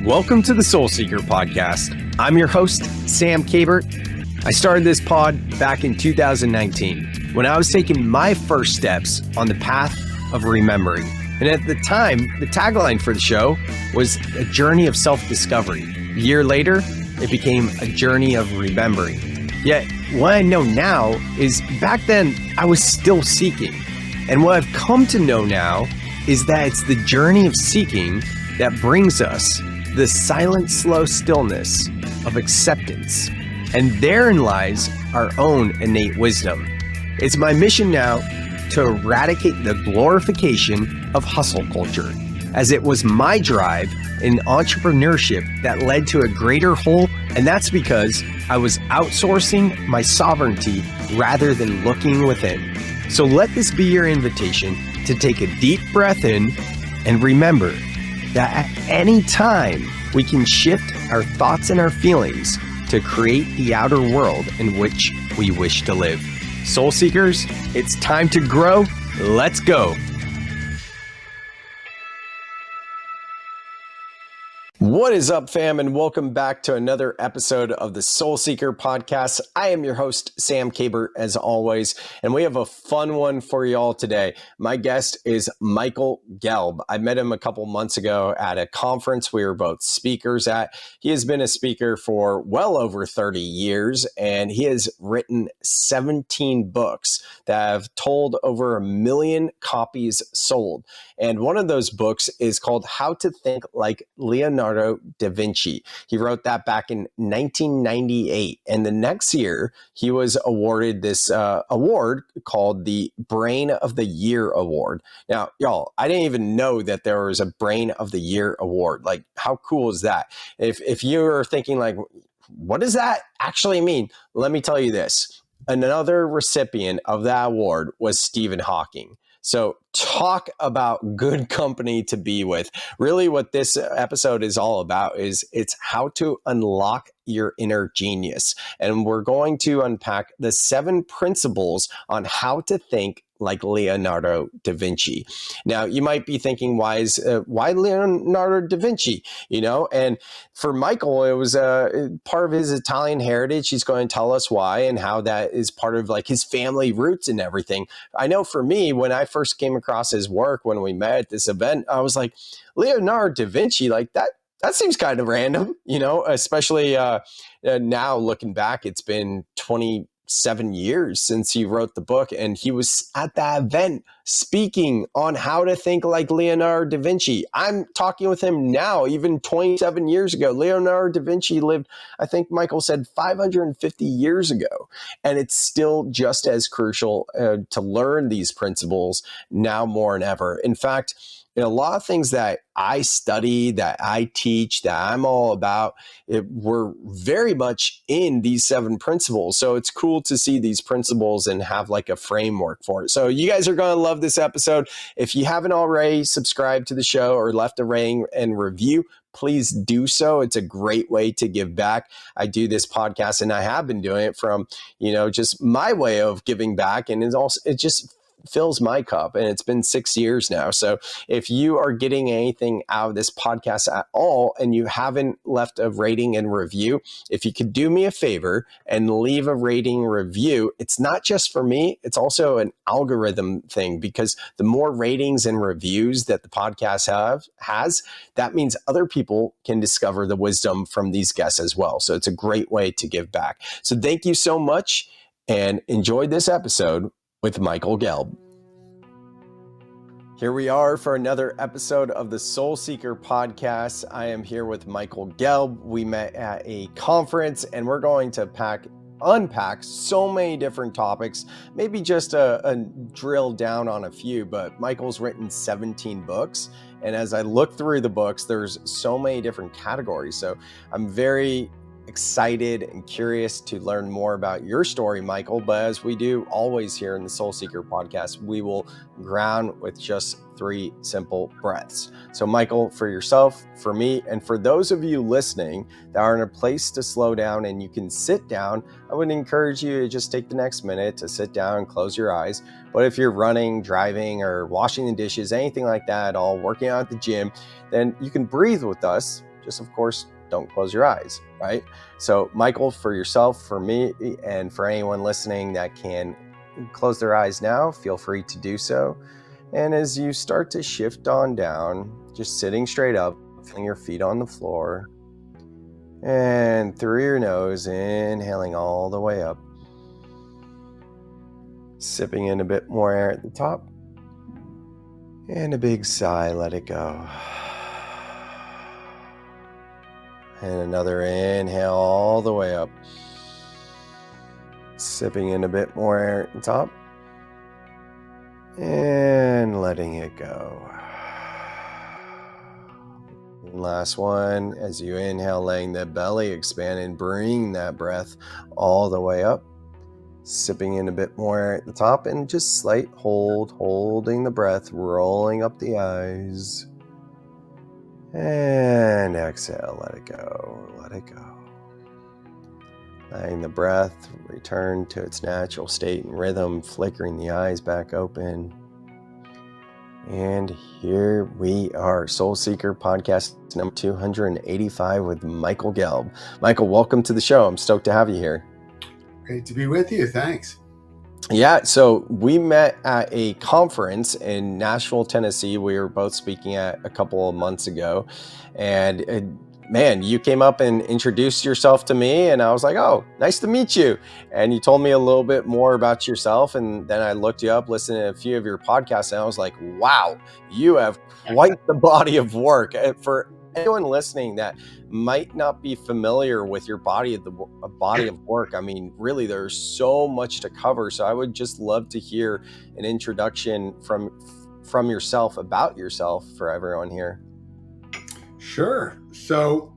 Welcome to the Soul Seeker Podcast. I'm your host, Sam Kabert. I started this pod back in 2019 when I was taking my first steps on the path of remembering. And at the time, the tagline for the show was a journey of self-discovery. A year later, it became a journey of remembering. Yet, what I know now is back then, I was still seeking. And what I've come to know now is that it's the journey of seeking that brings us the silent, slow stillness of acceptance. And therein lies our own innate wisdom. It's my mission now to eradicate the glorification of hustle culture, as it was my drive in entrepreneurship that led to a greater whole, and that's because I was outsourcing my sovereignty rather than looking within. So let this be your invitation to take a deep breath in and remember that at any time we can shift our thoughts and our feelings to create the outer world in which we wish to live. Soul Seekers, it's time to grow. Let's go. What is up, fam, and welcome back to another episode of the Soul Seeker Podcast. I am your host, Sam Kabert, as always, and we have a fun one for y'all today. My guest is Michael Gelb. I met him a couple months ago at a conference we were both speakers at. He has been a speaker for well over 30 years, and he has written 17 books that have told over 1 million copies sold. And one of those books is called How to Think Like Leonardo da Vinci. He wrote that back in 1998. And the next year, he was awarded this award called the Brain of the Year Award. Now, y'all, I didn't even know that there was a Brain of the Year Award. Like, how cool is that? If you're thinking like, what does that actually mean? Let me tell you this. Another recipient of that award was Stephen Hawking. So talk about good company to be with. Really what this episode is all about is it's how to unlock your inner genius. And we're going to unpack the 7 principles on how to think like Leonardo da Vinci. Now, you might be thinking, why Leonardo da Vinci? And for Michael, it was part of his Italian heritage. He's going to tell us why and how that is part of like his family roots and everything. I know for me, when I first came across his work, when we met at this event, I was like, Leonardo da Vinci, like that seems kind of random, especially now looking back, it's been 27 years since he wrote the book, and he was at that event speaking on how to think like Leonardo da Vinci. I'm talking with him now, even 27 years ago. Leonardo da Vinci lived, I think Michael said, 550 years ago, and it's still just as crucial to learn these principles now more than ever. In fact, a lot of things that I study, that I teach, that I'm all about, we're very much in these 7 principles. So it's cool to see these principles and have like a framework for it. So you guys are going to love this episode. If you haven't already subscribed to the show or left a rating and review, please do so. It's a great way to give back. I do this podcast and I have been doing it from, just my way of giving back. And it just fills my cup, and it's been 6 years now. So if you are getting anything out of this podcast at all and you haven't left a rating and review, if you could do me a favor and leave a rating review, it's not just for me, it's also an algorithm thing, because the more ratings and reviews that the podcast has, that means other people can discover the wisdom from these guests as well. So it's a great way to give back. So thank you so much, and enjoy this episode with Michael Gelb. Here we are for another episode of the Soul Seeker Podcast. I am here with Michael Gelb. We met at a conference, and we're going to unpack so many different topics, maybe just a drill down on a few, but Michael's written 17 books. And as I look through the books, there's so many different categories. So I'm very excited and curious to learn more about your story, Michael. But as we do always here in the Soul Seeker Podcast, we will ground with just 3 simple breaths. So Michael, for yourself, for me, and for those of you listening that are in a place to slow down and you can sit down, I would encourage you to just take the next minute to sit down and close your eyes. But if you're running, driving, or washing the dishes, anything like that at all, working out at the gym, then you can breathe with us Just, of course, don't close your eyes, right? So Michael, for yourself, for me, and for anyone listening that can close their eyes now, feel free to do so. And as you start to shift on down, just sitting straight up, feeling your feet on the floor, and through your nose, inhaling all the way up, sipping in a bit more air at the top, and a big sigh, let it go. And another inhale all the way up, sipping in a bit more air at the top, and letting it go. Last one, as you inhale, letting the belly expand and bring that breath all the way up, sipping in a bit more air at the top, and just slight holding the breath, rolling up the eyes, and exhale, let it go, letting the breath return to its natural state and rhythm, flickering the eyes back open. And here we are, Soul Seeker Podcast number 285 with Michael Gelb. Michael, welcome to the show. I'm stoked to have you here. Great to be with you. Thanks. Yeah, so we met at a conference in Nashville, Tennessee. We were both speaking at a couple of months ago. And man, you came up and introduced yourself to me, and I was like, oh, nice to meet you. And you told me a little bit more about yourself, and then I looked you up, listened to a few of your podcasts, and I was like, wow, you have quite the body of work. For anyone listening that might not be familiar with your body of work, I mean, really, there's so much to cover. So I would just love to hear an introduction from yourself, about yourself, for everyone here. Sure. So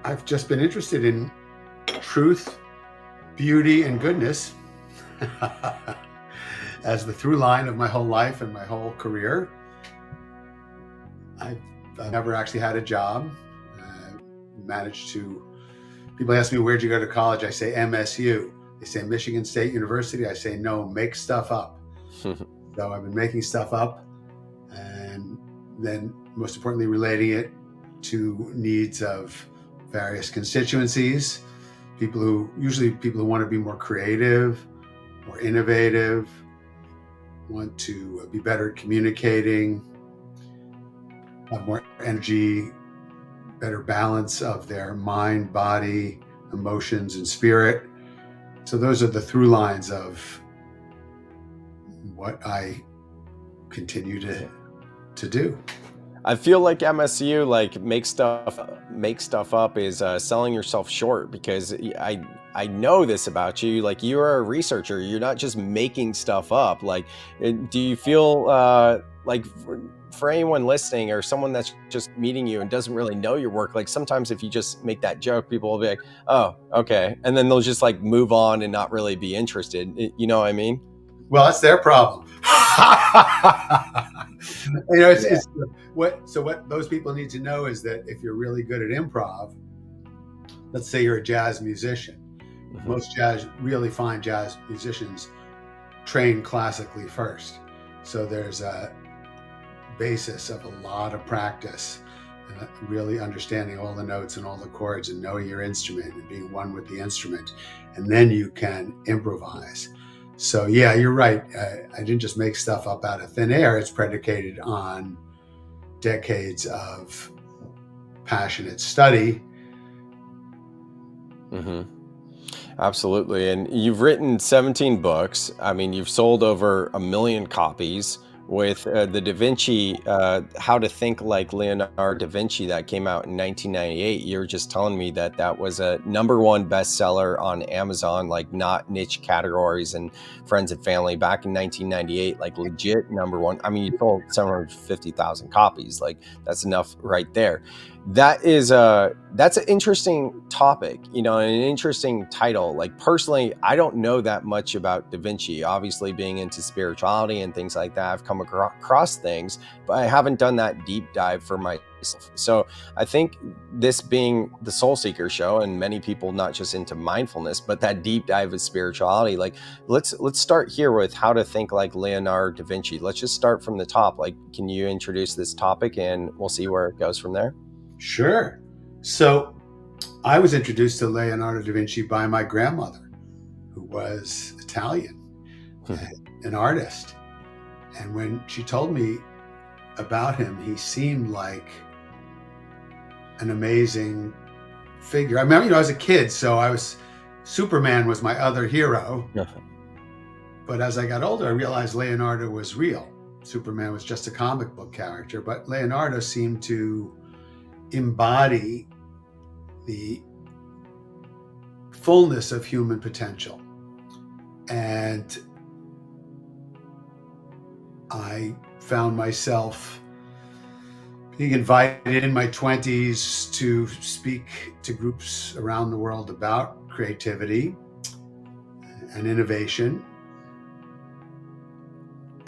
I've just been interested in truth, beauty, and goodness as the through line of my whole life and my whole career. I've never actually had a job. People ask me, where'd you go to college? I say MSU. They say Michigan State University. I say, no, make stuff up. So I've been making stuff up, and then most importantly, relating it to needs of various constituencies, people who want to be more creative, more innovative, want to be better at communicating, have more energy, better balance of their mind, body, emotions, and spirit. So those are the through lines of what I continue to do. I feel like MSU, like make stuff up, is selling yourself short, because I know this about you. Like, you are a researcher. You're not just making stuff up. Like, do you feel like for anyone listening, or someone that's just meeting you and doesn't really know your work, like sometimes if you just make that joke, people will be like, oh, okay, and then they'll just like move on and not really be interested. You know what I mean? Well, that's their problem. What those people need to know is that if you're really good at improv, let's say you're a jazz musician, most really fine jazz musicians train classically first. So there's a basis of a lot of practice and really understanding all the notes and all the chords and knowing your instrument and being one with the instrument. And then you can improvise. So yeah, you're right. I didn't just make stuff up out of thin air. It's predicated on decades of passionate study. Mm-hmm. Absolutely. And you've written 17 books. I mean, you've sold over 1 million copies with the Da Vinci, How to Think Like Leonardo da Vinci, that came out in 1998. You were just telling me that was a #1 bestseller on Amazon, like not niche categories and friends and family, back in 1998, like legit #1. I mean, you sold 750,000 copies. Like, that's enough right there. That's an interesting topic, and an interesting title. Like, personally, I don't know that much about Da Vinci. Obviously, being into spirituality and things like that, I've come across things, but I haven't done that deep dive for myself. So I think this being the Soul Seeker show, and many people not just into mindfulness, but that deep dive of spirituality, like let's start here with How to Think Like Leonardo da Vinci. Let's just start from the top. Like, can you introduce this topic and we'll see where it goes from there? Sure. So I was introduced to Leonardo da Vinci by my grandmother, who was Italian, an artist. And when she told me about him, he seemed like an amazing figure. I remember, I was a kid, so Superman was my other hero. But as I got older, I realized Leonardo was real. Superman was just a comic book character, but Leonardo seemed to embody the fullness of human potential. And I found myself being invited in my 20s to speak to groups around the world about creativity and innovation.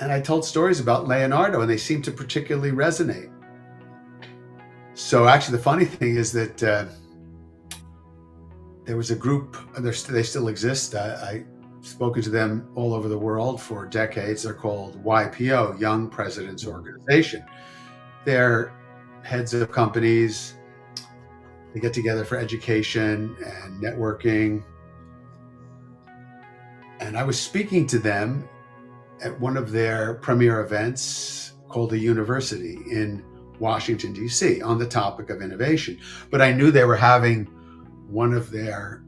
And I told stories about Leonardo, and they seemed to particularly resonate. So actually, the funny thing is that there was a group, they still exist. I've spoken to them all over the world for decades. They're called YPO, Young Presidents Organization. They're heads of companies. They get together for education and networking. And I was speaking to them at one of their premier events called a university in Washington, D.C., on the topic of innovation. But I knew they were having one of their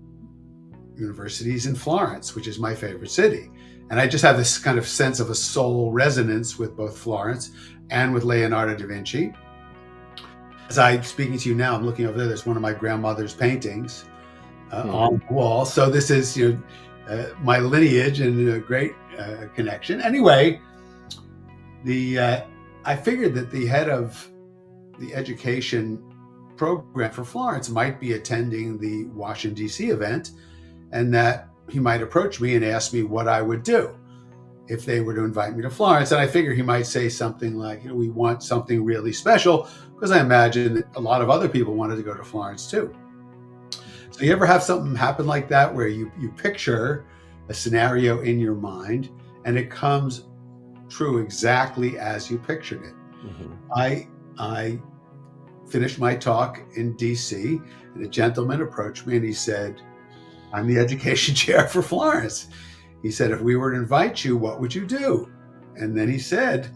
universities in Florence, which is my favorite city. And I just have this kind of sense of a soul resonance with both Florence and with Leonardo da Vinci. As I'm speaking to you now, I'm looking over there, there's one of my grandmother's paintings on the wall. So this is my lineage and a great connection. Anyway, I figured that the head of the education program for Florence might be attending the Washington, D.C. event, and that he might approach me and ask me what I would do if they were to invite me to Florence. And I figured he might say something like, we want something really special, because I imagine that a lot of other people wanted to go to Florence too. So you ever have something happen like that where you picture a scenario in your mind and it comes true exactly as you pictured it? Mm-hmm. I finished my talk in DC, and a gentleman approached me and he said, I'm the education chair for Florence. He said, if we were to invite you, what would you do? And then he said,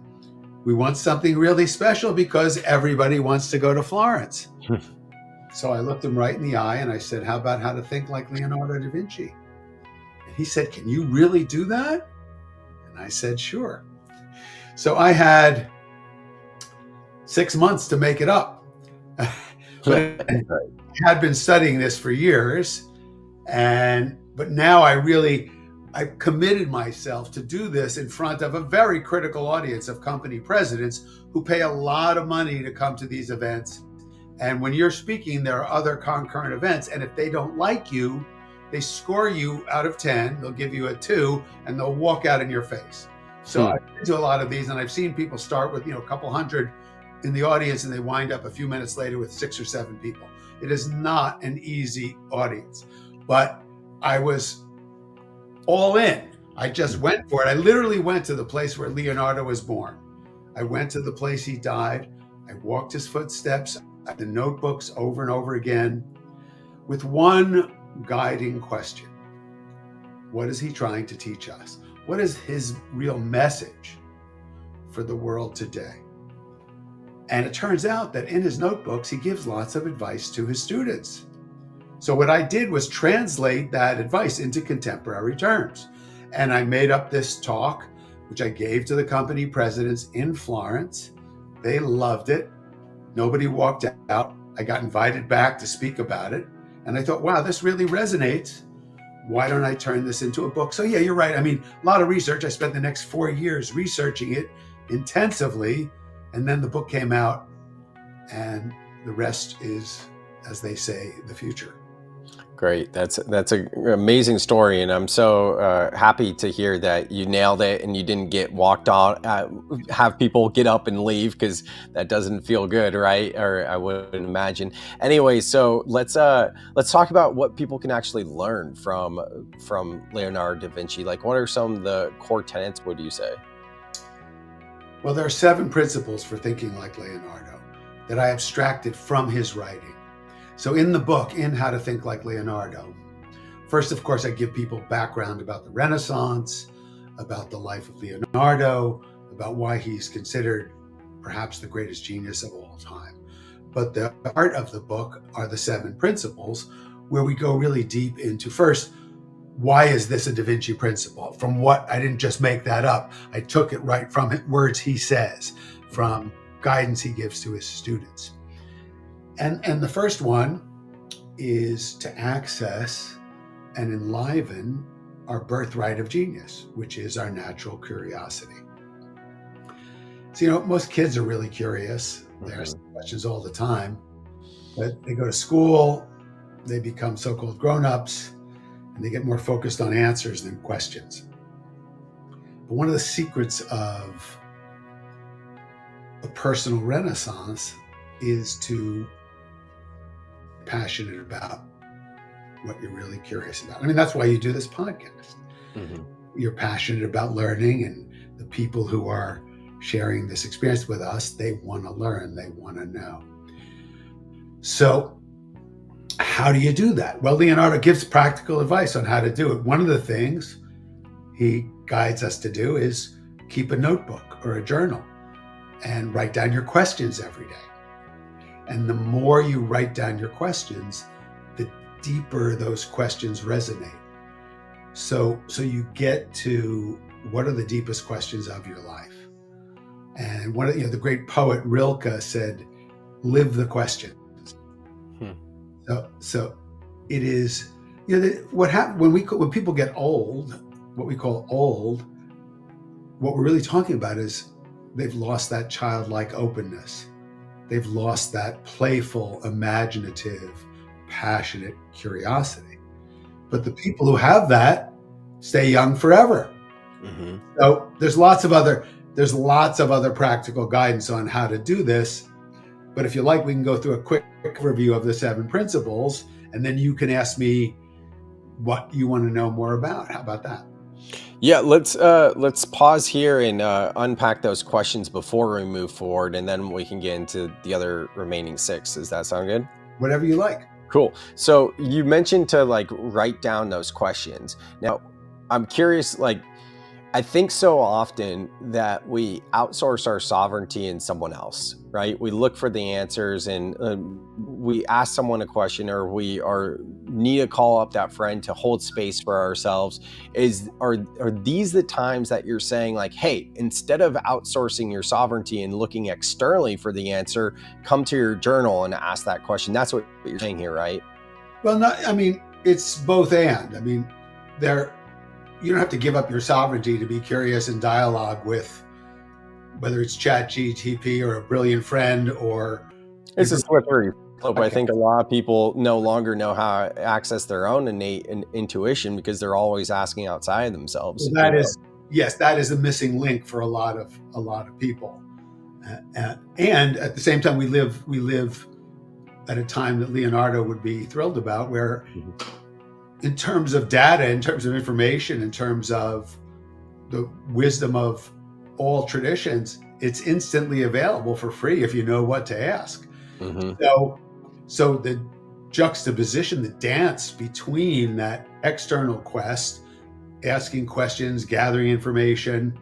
we want something really special because everybody wants to go to Florence. So I looked him right in the eye and I said, how about how to think like Leonardo da Vinci? And he said, can you really do that? And I said, sure. So I had 6 months to make it up. But I had been studying this for years. But now I've committed myself to do this in front of a very critical audience of company presidents who pay a lot of money to come to these events. And when you're speaking, there are other concurrent events. And if they don't like you, they score you out of 10. They'll give you a 2 and they'll walk out in your face. So I've been to a lot of these, and I've seen people start with, a couple hundred in the audience, and they wind up a few minutes later with 6 or 7 people. It is not an easy audience, but I was all in. I just went for it. I literally went to the place where Leonardo was born. I went to the place he died. I walked his footsteps, the notebooks over and over again, with one guiding question. What is he trying to teach us? What is his real message for the world today? And it turns out that in his notebooks, he gives lots of advice to his students. So what I did was translate that advice into contemporary terms. And I made up this talk, which I gave to the company presidents in Florence. They loved it. Nobody walked out. I got invited back to speak about it. And I thought, wow, this really resonates. Why don't I turn this into a book? So yeah, you're right. I mean, a lot of research. I spent the next 4 years researching it intensively. And then the book came out, and the rest is, as they say, the future. Great. That's an amazing story. And I'm so happy to hear that you nailed it and you didn't get walked on, have people get up and leave, because that doesn't feel good, right? Or I wouldn't imagine. Anyway, so let's talk about what people can actually learn from Leonardo da Vinci. Like, what are some of the core tenets, would you say? Well, there are 7 principles for thinking like Leonardo. that I abstracted from his writing. So in the book, in How to Think Like Leonardo, first, of course, I give people background about the Renaissance, about the life of Leonardo, about why he's considered perhaps the greatest genius of all time. But the heart of the book are the 7 principles, where we go really deep into, first, why is this a Da Vinci principle? From what, I didn't just make that up. I took it right from words he says, from guidance he gives to his students. And the first one is to access and enliven our birthright of genius, which is our natural curiosity. So, most kids are really curious. They ask questions all the time, but they go to school, they become so-called grown-ups, and they get more focused on answers than questions. But one of the secrets of a personal renaissance is to be passionate about what you're really curious about. I mean, that's why you do this podcast. Mm-hmm. You're passionate about learning, and the people who are sharing this experience with us, they want to learn, they want to know. So how do you do that? Well, Leonardo gives practical advice on how to do it. One of the things he guides us to do is keep a notebook or a journal and write down your questions every day. And the more you write down your questions, the deeper those questions resonate. So you get to, what are the deepest questions of your life? And one of the great poet Rilke said, live the questions. So it is, what happens when people get old, what we call old, what we're really talking about is they've lost that childlike openness. They've lost that playful, imaginative, passionate curiosity. But the people who have that stay young forever. Mm-hmm. So there's lots of other practical guidance on how to do this. But if you like, we can go through a quick review of the 7 principles, and then you can ask me what you want to know more about. How about that? Yeah, let's pause here and unpack those questions before we move forward, and then we can get into the other remaining 6. Does that sound good? Whatever you like. Cool. So you mentioned to write down those questions. Now, I'm curious, I think so often that we outsource our sovereignty in someone else, right? We look for the answers, and we ask someone a question, or we need to call up that friend to hold space for ourselves. Are these the times that you're saying, hey, instead of outsourcing your sovereignty and looking externally for the answer, come to your journal and ask that question? That's what you're saying here, right? Well, it's both and. You don't have to give up your sovereignty to be curious and dialogue with, whether it's ChatGPT or a brilliant friend or... It's a slippery slope. Okay. I think a lot of people no longer know how to access their own innate intuition because they're always asking outside themselves. Well, that is a missing link for a lot of people. And at the same time, we live at a time that Leonardo would be thrilled about, where... Mm-hmm. In terms of data, in terms of information, in terms of the wisdom of all traditions, it's instantly available for free if you know what to ask. Mm-hmm. So the juxtaposition, the dance between that external quest, asking questions, gathering information,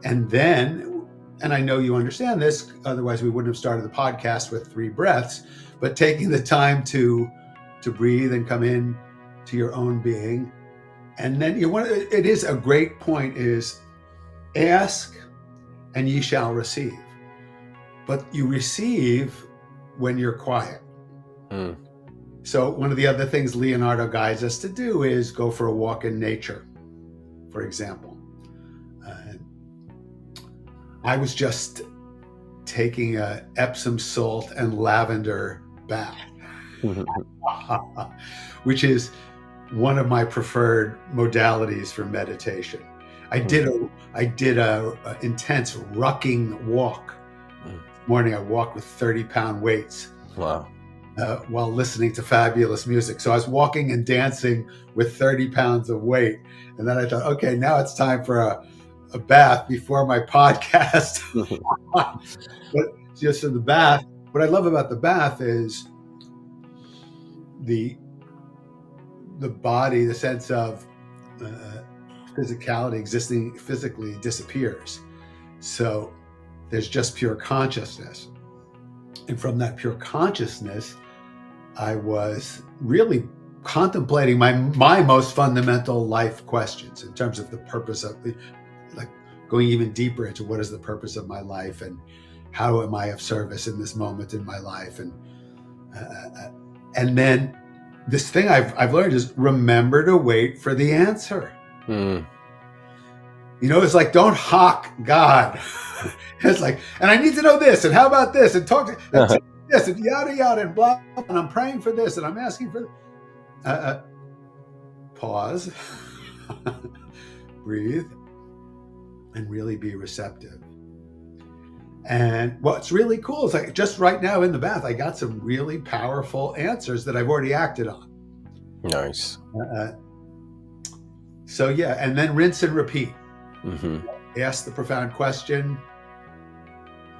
and I know you understand this, otherwise we wouldn't have started the podcast with 3 breaths, but taking the time to breathe and come in to your own being. And then it is a great point, is ask and ye shall receive. But you receive when you're quiet. Mm. So one of the other things Leonardo guides us to do is go for a walk in nature, for example. I was just taking a Epsom salt and lavender bath, which is one of my preferred modalities for meditation. I did a intense rucking walk. Morning, I walked with 30-pound weights. Wow. While listening to fabulous music. So I was walking and dancing with 30 pounds of weight. And then I thought, okay, now it's time for a bath before my podcast. But just in the bath, what I love about the bath is the body, the sense of physicality existing physically disappears. So there's just pure consciousness. And from that pure consciousness, I was really contemplating my most fundamental life questions in terms of the purpose of like going even deeper into what is the purpose of my life and how am I of service in this moment in my life. And then this thing I've learned is remember to wait for the answer. It's like, don't hawk God. It's like, and I need to know this, and how about this, and talk to this, and yada yada, and blah, and I'm praying for this, and I'm asking for pause, breathe, and really be receptive. And what's really cool is like just right now in the bath, I got some really powerful answers that I've already acted on. Nice. So yeah, and then rinse and repeat. Ask the profound question,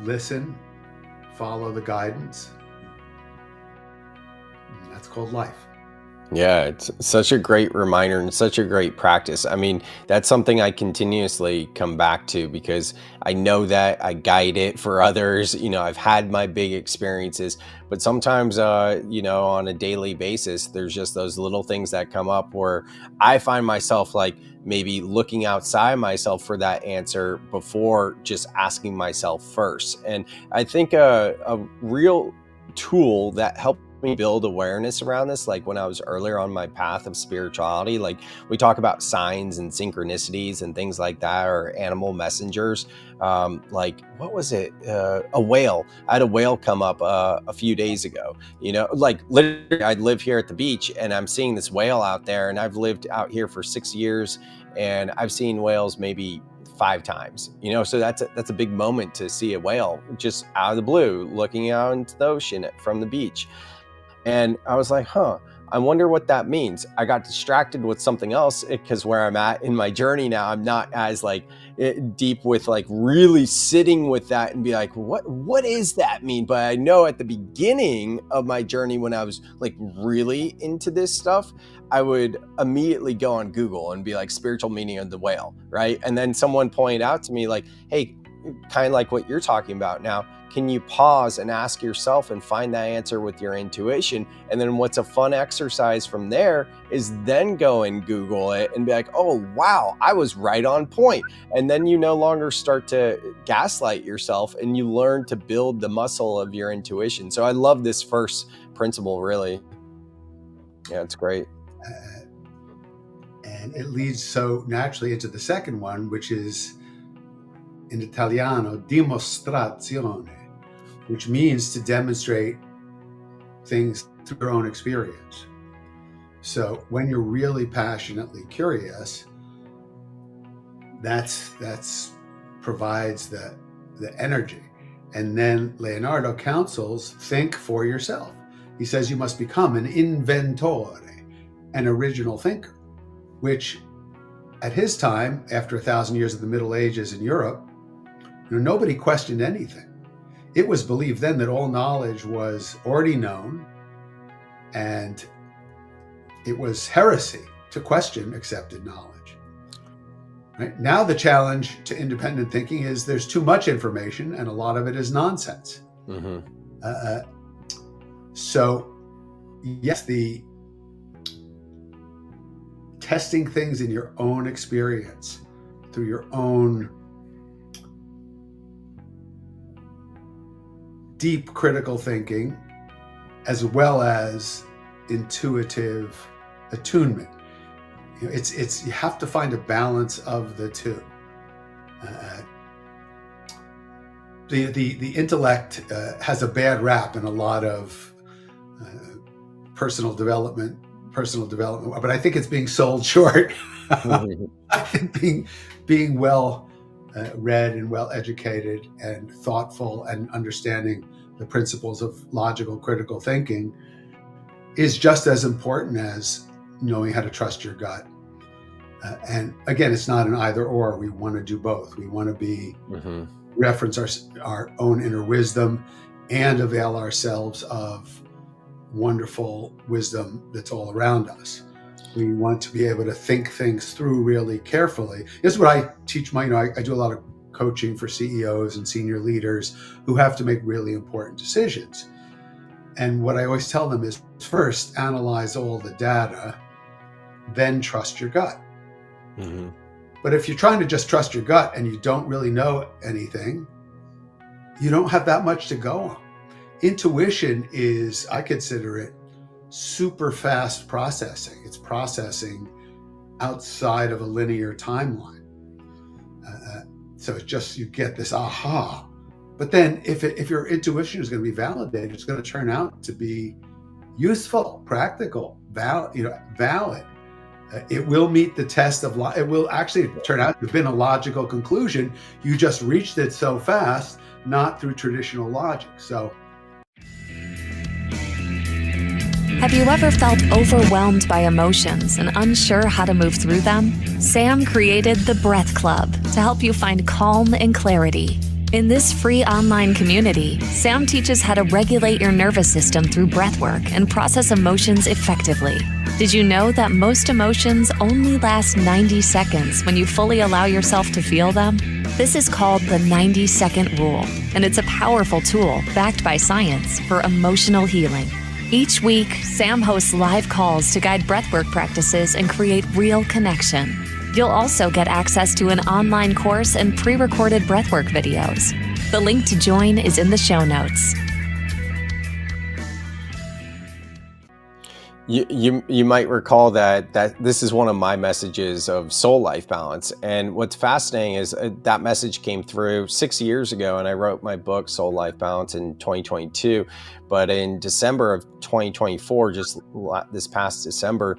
listen, follow the guidance. And that's called life. Yeah, it's such a great reminder and such a great practice. I mean, that's something I continuously come back to because I know that I guide it for others. I've had my big experiences, but sometimes, on a daily basis, there's just those little things that come up where I find myself like maybe looking outside myself for that answer before just asking myself first. And I think a real tool that helped me build awareness around this, like when I was earlier on my path of spirituality, like we talk about signs and synchronicities and things like that, or animal messengers. Like what was it? A whale. I had a whale come up a few days ago. Like literally, I live here at the beach, and I'm seeing this whale out there, and I've lived out here for 6 years, and I've seen whales maybe 5 times, so that's a big moment to see a whale just out of the blue, looking out into the ocean from the beach. And I was like, I wonder what that means. I got distracted with something else because where I'm at in my journey now, I'm not as like deep with like really sitting with that and be like, what does that mean? But I know at the beginning of my journey, when I was like really into this stuff, I would immediately go on Google and be like, spiritual meaning of the whale, right? And then someone pointed out to me like, hey, kind of like what you're talking about now, can you pause and ask yourself and find that answer with your intuition? And then what's a fun exercise from there is then go and Google it and be like, oh, wow, I was right on point. And then you no longer start to gaslight yourself and you learn to build the muscle of your intuition. So I love this first principle, really. Yeah, it's great. And it leads so naturally into the second one, which is in Italiano, dimostrazione, which means to demonstrate things through your own experience. So when you're really passionately curious, that's provides the energy. And then Leonardo counsels, think for yourself. He says you must become an inventore, an original thinker, which at his time, after 1,000 years of the Middle Ages in Europe, nobody questioned anything. It was believed then that all knowledge was already known, and it was heresy to question accepted knowledge. Right? Now the challenge to independent thinking is there's too much information, and a lot of it is nonsense. So yes, the testing things in your own experience through your own deep critical thinking, as well as intuitive attunement. It's you have to find a balance of the two. The intellect has a bad rap in a lot of personal development, but I think it's being sold short. I think being well read and well educated and thoughtful and understanding the principles of logical critical thinking is just as important as knowing how to trust your gut. And again, it's not an either or. We want to do both. We want to be reference our own inner wisdom and avail ourselves of wonderful wisdom that's all around us. We want to be able to think things through really carefully. This is what I teach I do a lot of coaching for CEOs and senior leaders who have to make really important decisions. And what I always tell them is, first, analyze all the data, then trust your gut. Mm-hmm. But if you're trying to just trust your gut and you don't really know anything, you don't have that much to go on. Intuition is, I consider it, super fast processing. It's processing outside of a linear timeline. So it's just, you get this aha. But then if your intuition is going to be validated, it's going to turn out to be useful, practical, valid. It will meet the test of it will actually turn out to have been a logical conclusion. You just reached it so fast, not through traditional logic. So, have you ever felt overwhelmed by emotions and unsure how to move through them? Sam created the Breath Club to help you find calm and clarity. In this free online community, Sam teaches how to regulate your nervous system through breathwork and process emotions effectively. Did you know that most emotions only last 90 seconds when you fully allow yourself to feel them? This is called the 90-second rule, and it's a powerful tool backed by science for emotional healing. Each week, Sam hosts live calls to guide breathwork practices and create real connection. You'll also get access to an online course and pre-recorded breathwork videos. The link to join is in the show notes. You might recall that this is one of my messages of soul life balance. And what's fascinating is that message came through 6 years ago, and I wrote my book, Soul Life Balance, in 2022. But in December of 2024, just this past December,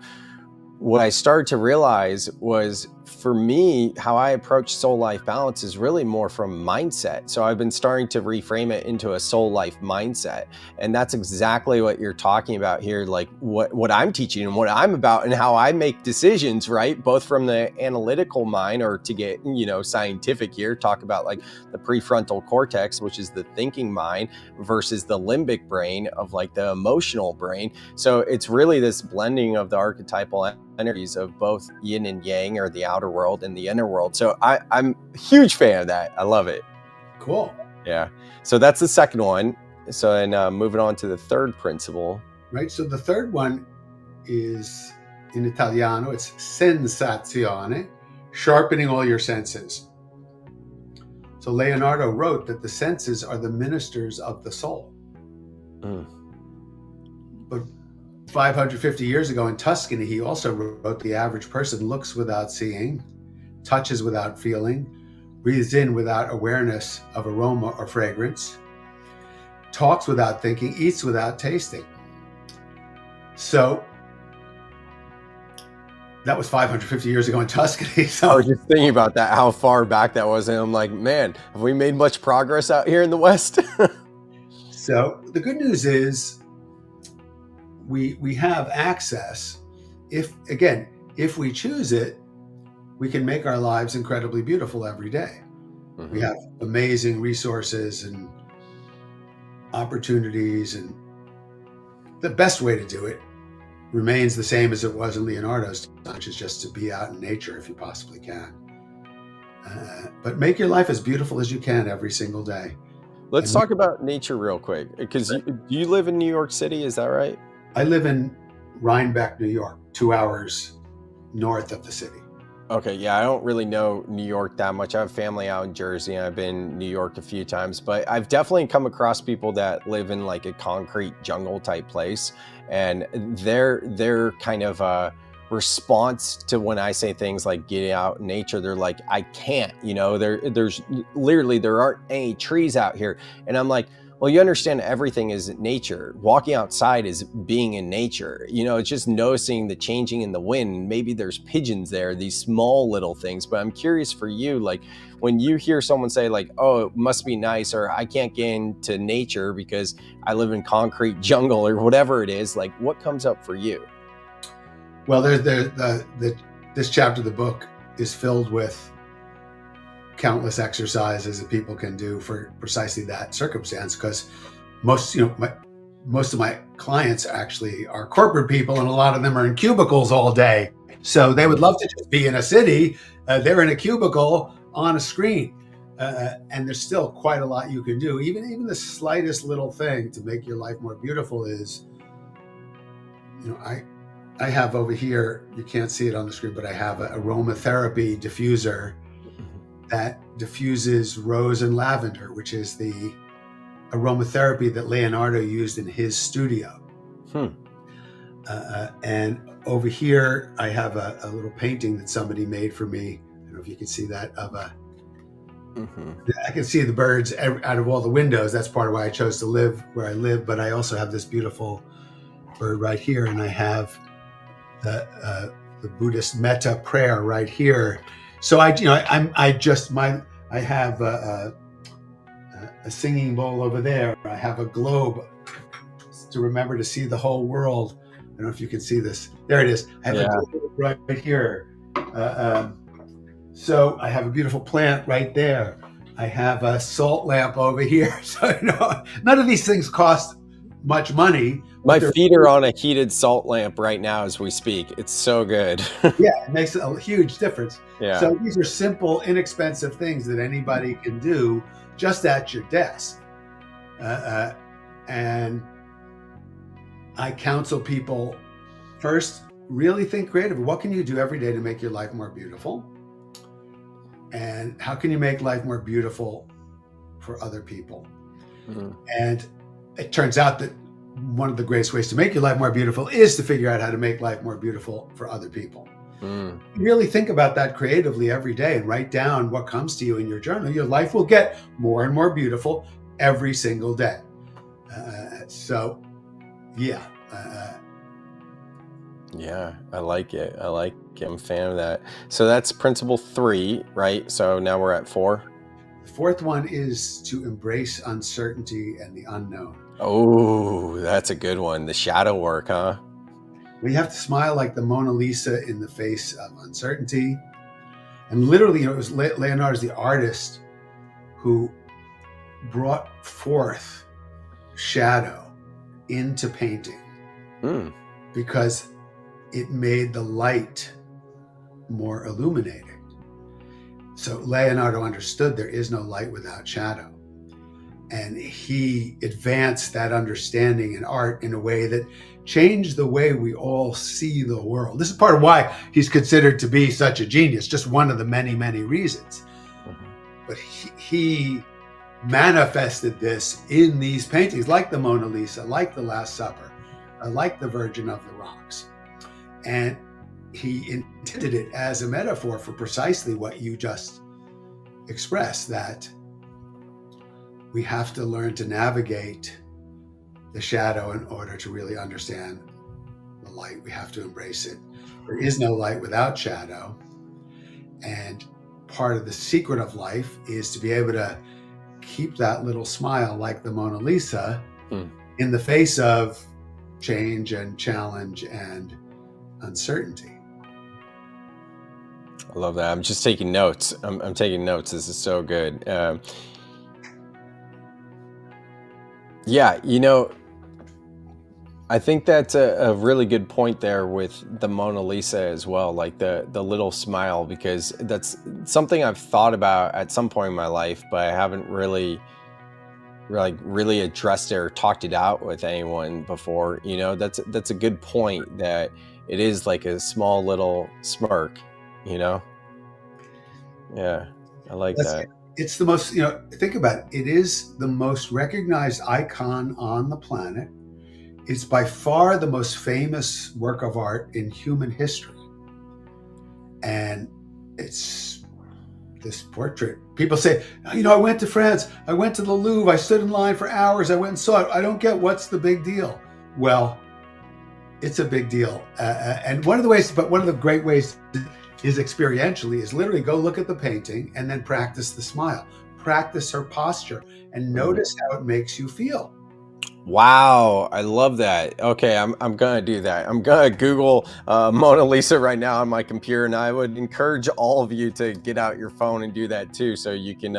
what I started to realize was, for me, how I approach soul life balance is really more from mindset. So I've been starting to reframe it into a soul life mindset. And that's exactly what you're talking about here, like what I'm teaching and what I'm about and how I make decisions, right? Both from the analytical mind, or to get, scientific here, talk about like the prefrontal cortex, which is the thinking mind, versus the limbic brain of like the emotional brain. So it's really this blending of the archetypal energies of both yin and yang, or the outer world and the inner world. So I'm a huge fan of that. I love it. Cool. Yeah. So that's the second one. So then moving on to the third principle. Right. So the third one is, in Italiano, it's sensazione, sharpening all your senses. So Leonardo wrote that the senses are the ministers of the soul. But 550 years ago in Tuscany, he also wrote, the average person looks without seeing, touches without feeling, breathes in without awareness of aroma or fragrance, talks without thinking, eats without tasting. So that was 550 years ago in Tuscany. So I was just thinking about that, how far back that was. And I'm like, man, have we made much progress out here in the West? So the good news is, we have access. If we choose it, we can make our lives incredibly beautiful every day. Mm-hmm. We have amazing resources and opportunities, and the best way to do it remains the same as it was in Leonardo's time, which is just to be out in nature if you possibly can. But make your life as beautiful as you can every single day. Let's talk about nature real quick, because you live in New York City, is that right? I live in Rhinebeck, New York, 2 hours north of the city. Okay, yeah, I don't really know New York that much. I have family out in Jersey, and I've been in New York a few times, but I've definitely come across people that live in like a concrete jungle type place, and their kind of response to when I say things like getting out in nature, they're like, I can't, there's literally, there aren't any trees out here. And I'm like, well, you understand everything is nature. Walking outside is being in nature. It's just noticing the changing in the wind. Maybe there's pigeons there, these small little things. But I'm curious for you, like when you hear someone say like, oh, it must be nice, or I can't get into nature because I live in concrete jungle, or whatever it is, like what comes up for you? Well, this chapter of the book is filled with countless exercises that people can do for precisely that circumstance, because most of my clients actually are corporate people, and a lot of them are in cubicles all day. So they would love to just be in a city. They're in a cubicle on a screen. And there's still quite a lot you can do. Even the slightest little thing to make your life more beautiful is, I have over here, you can't see it on the screen, but I have an aromatherapy diffuser that diffuses rose and lavender, which is the aromatherapy that Leonardo used in his studio. And over here, I have a little painting that somebody made for me. I don't know if you can see that, of I can see the birds out of all the windows. That's part of why I chose to live where I live. But I also have this beautiful bird right here, and I have the Buddhist metta prayer right here. So I have a singing bowl over there. I have a globe to remember to see the whole world. I don't know if you can see this. There it is. I have a globe right here. So I have a beautiful plant right there. I have a salt lamp over here. So none of these things cost much money. My feet are on a heated salt lamp right now as we speak. It's so good. Yeah, it makes a huge difference. Yeah. So these are simple, inexpensive things that anybody can do just at your desk. And I counsel people, first, really think creatively. What can you do every day to make your life more beautiful? And how can you make life more beautiful for other people? And it turns out that one of the greatest ways to make your life more beautiful is to figure out how to make life more beautiful for other people. Really think about that creatively every day and write down what comes to you in your journal. Your life will get more and more beautiful every single day. Yeah, I like it. I'm a fan of that. So that's principle 3, right? So now we're at 4. The fourth one is to embrace uncertainty and the unknown. Oh, that's a good one. The shadow work, huh? We have to smile like the Mona Lisa in the face of uncertainty. And literally, it was Leonardo, the artist, who brought forth shadow into painting because it made the light more illuminating. So Leonardo understood there is no light without shadow. And he advanced that understanding in art in a way that changed the way we all see the world. This is part of why he's considered to be such a genius, just one of the many, many reasons. But he manifested this in these paintings, like the Mona Lisa, like the Last Supper, like the Virgin of the Rocks. And he intended it as a metaphor for precisely what you just expressed, that we have to learn to navigate the shadow in order to really understand the light. We have to embrace it. There is no light without shadow. And part of the secret of life is to be able to keep that little smile like the Mona Lisa in the face of change and challenge and uncertainty. I love that. I'm just taking notes. I'm taking notes. This is so good. Yeah, I think that's a really good point there with the Mona Lisa as well, like the little smile, because that's something I've thought about at some point in my life, but I haven't really addressed it or talked it out with anyone before. That's a good point, that it is like a small little smirk, Yeah, I like that. It's the most, think about it. It is the most recognized icon on the planet. It's by far the most famous work of art in human history. And it's this portrait. People say, I went to France, I went to the Louvre, I stood in line for hours, I went and saw it. I don't get what's the big deal. Well, it's a big deal. And one of the great ways is experientially, is literally go look at the painting and then practice the smile. Practice her posture and notice how it makes you feel. Wow, I love that. Okay, I'm gonna do that. I'm gonna Google Mona Lisa right now on my computer, and I would encourage all of you to get out your phone and do that too, so you can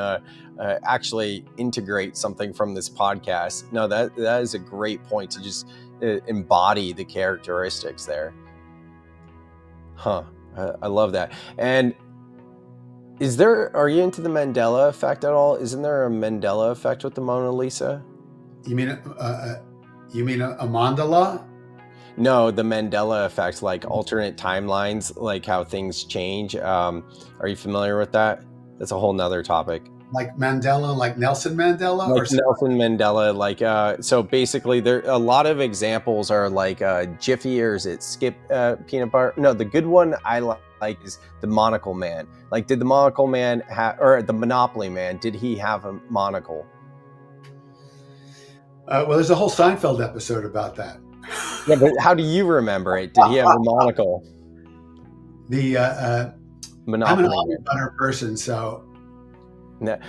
actually integrate something from this podcast. No, that is a great point to just embody the characteristics there. Huh. I love that. And are you into the Mandela effect at all? Isn't there a Mandela effect with the Mona Lisa? You mean a mandala? No, the Mandela effect, like alternate timelines, like how things change. Are you familiar with that? That's a whole nother topic. Like Mandela, like Nelson Mandela? Like Nelson Mandela, like, so basically there, a lot of examples are like Jiffy, or is it Skip peanut butter? No, the good one I like is the monocle man. Like, did the monocle man or the Monopoly man, did he have a monocle? Well, there's a whole Seinfeld episode about that. Yeah, but how do you remember it? Did he have a monocle? I'm Monopoly an almond butter person, so never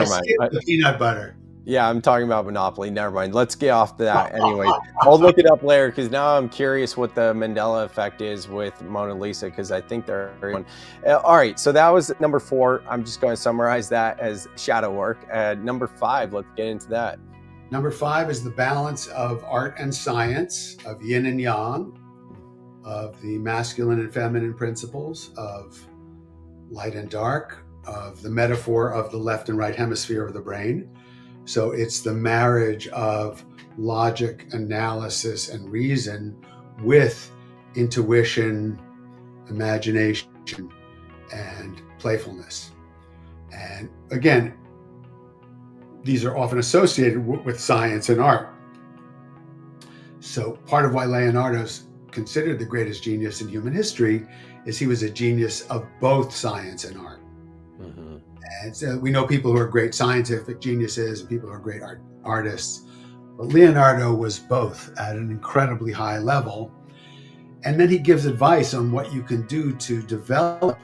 mind. Skip the peanut butter. Yeah, I'm talking about Monopoly. Never mind. Let's get off that. Anyways, I'll look it up later, because now I'm curious what the Mandela effect is with Mona Lisa, because I think they're everyone. All right, so that was number 4. I'm just going to summarize that as shadow work. Number 5, let's get into that. Number 5 is the balance of art and science, of yin and yang, of the masculine and feminine principles, of light and dark, of the metaphor of the left and right hemisphere of the brain. So it's the marriage of logic, analysis, and reason with intuition, imagination, and playfulness. And again, these are often associated with science and art. So part of why Leonardo's considered the greatest genius in human history is he was a genius of both science and art. Mm-hmm. And so we know people who are great scientific geniuses and people who are great artists, but Leonardo was both at an incredibly high level. And then he gives advice on what you can do to develop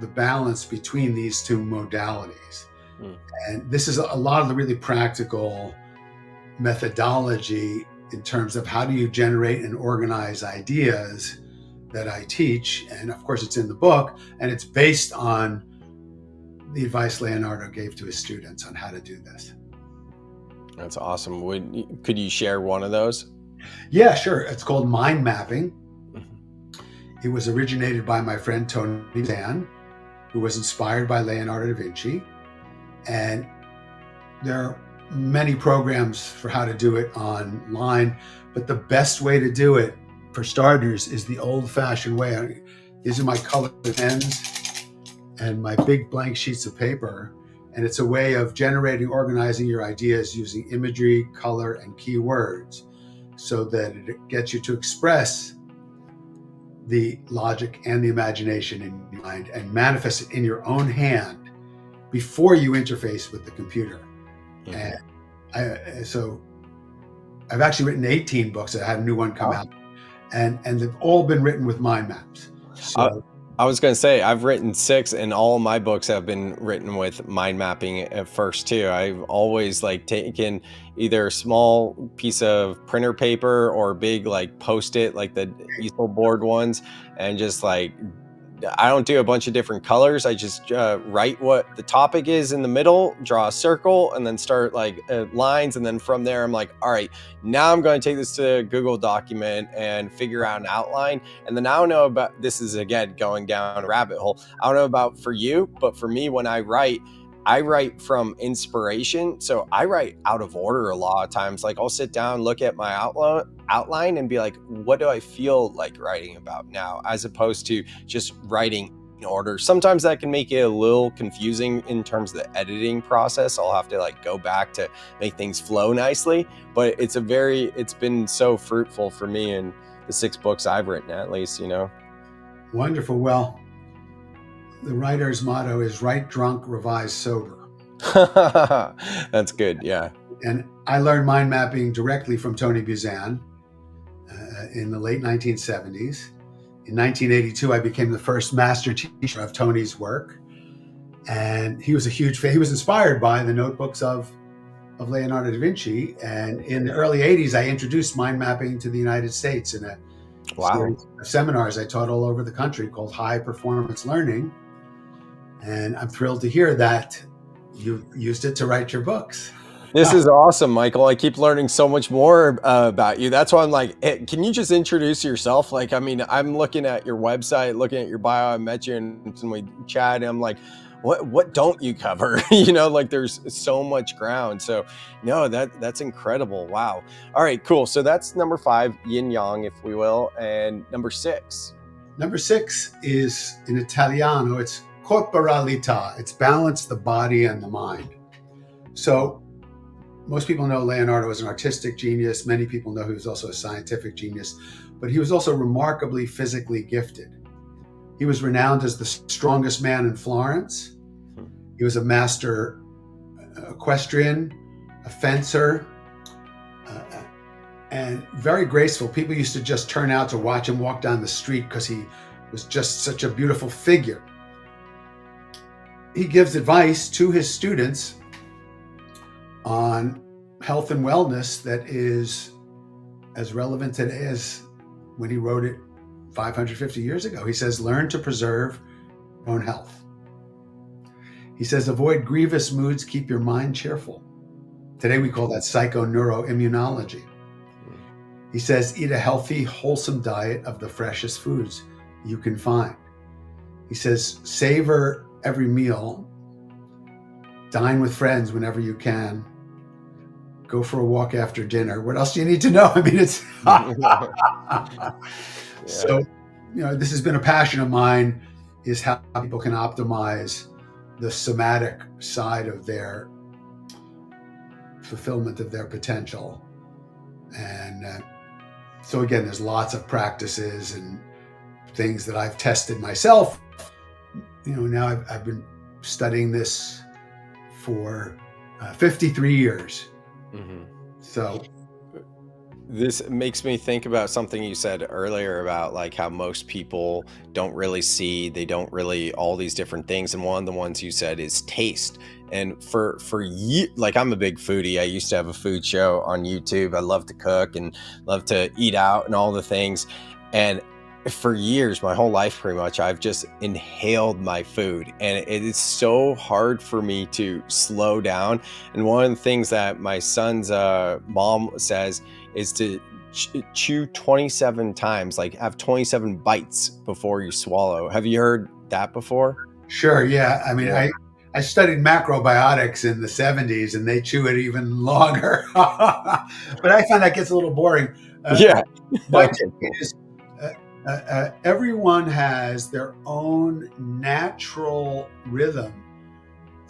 the balance between these two modalities. And this is a lot of the really practical methodology in terms of how do you generate and organize ideas that I teach. And of course, it's in the book, and it's based on the advice Leonardo gave to his students on how to do this. That's awesome. Could you share one of those? Yeah, sure. It's called mind mapping. It was originated by my friend Tony Zan, who was inspired by Leonardo da Vinci. And there are many programs for how to do it online, but the best way to do it, for starters, is the old-fashioned way. These are my colored pens and my big blank sheets of paper, and it's a way of generating, organizing your ideas using imagery, color, and keywords, so that it gets you to express the logic and the imagination in your mind and manifest it in your own hand before you interface with the computer. Mm-hmm. And so I've actually written 18 books. I had a new one come out, and they've all been written with mind maps. So I was going to say, I've written 6, and all my books have been written with mind mapping at first too. I've always taken either a small piece of printer paper or big Post-it, like the easel board ones, and just I don't do a bunch of different colors. I just write what the topic is in the middle, draw a circle, and then start lines. And then from there, I'm like, all right, now I'm going to take this to a Google document and figure out an outline. And then I don't know about, this is again going down a rabbit hole. I don't know about for you, but for me, when I write from inspiration. So I write out of order a lot of times. I'll sit down, look at my outline and be like, what do I feel like writing about now? As opposed to just writing in order. Sometimes that can make it a little confusing in terms of the editing process. I'll have to go back to make things flow nicely, but it's been so fruitful for me in the 6 books I've written, at least, Wonderful. Well, the writer's motto is write drunk, revise sober. That's good. Yeah. And I learned mind mapping directly from Tony Buzan in the late 1970s. In 1982, I became the first master teacher of Tony's work. And he was a huge fan. He was inspired by the notebooks of of Leonardo da Vinci. And in the early 80s, I introduced mind mapping to the United States in a series of seminars I taught all over the country called High Performance Learning. And I'm thrilled to hear that you've used it to write your books. This is awesome, Michael. I keep learning so much more about you. That's why I'm like, hey, can you just introduce yourself? Like, I mean, I'm looking at your website, looking at your bio. I met you and we chat. And I'm like, what don't you cover? Like there's so much ground. So no, that's incredible. Wow. All right, cool. So that's number 5, yin yang, if we will. And number 6. Number 6 is in Italiano, it's corporalità. It's balance the body and the mind. So most people know Leonardo was an artistic genius. Many people know he was also a scientific genius, but he was also remarkably physically gifted. He was renowned as the strongest man in Florence. He was a master equestrian, a fencer, and very graceful. People used to just turn out to watch him walk down the street because he was just such a beautiful figure. He gives advice to his students on health and wellness that is as relevant today as when he wrote it 550 years ago. He says, learn to preserve your own health. He says, avoid grievous moods, keep your mind cheerful. Today we call that psychoneuroimmunology. He says, eat a healthy, wholesome diet of the freshest foods you can find. He says, savor every meal, dine with friends whenever you can, go for a walk after dinner. What else do you need to know? I mean, it's So, this has been a passion of mine, is how people can optimize the somatic side of their fulfillment of their potential. And so again, there's lots of practices and things that I've tested myself. Now I've been studying this for 53 years. Mm-hmm. So this makes me think about something you said earlier about like how most people don't really see, they don't really all these different things. And one of the ones you said is taste. And for you, like I'm a big foodie. I used to have a food show on YouTube. I love to cook and love to eat out and all the things. And for years, my whole life pretty much, I've just inhaled my food, and it is so hard for me to slow down. And one of the things that my son's mom says is to chew 27 times, like have 27 bites before you swallow. Have you heard that before? Sure. Yeah. I mean, I studied macrobiotics in the 70s, and they chew it even longer. But I find that gets a little boring. My tip is, everyone has their own natural rhythm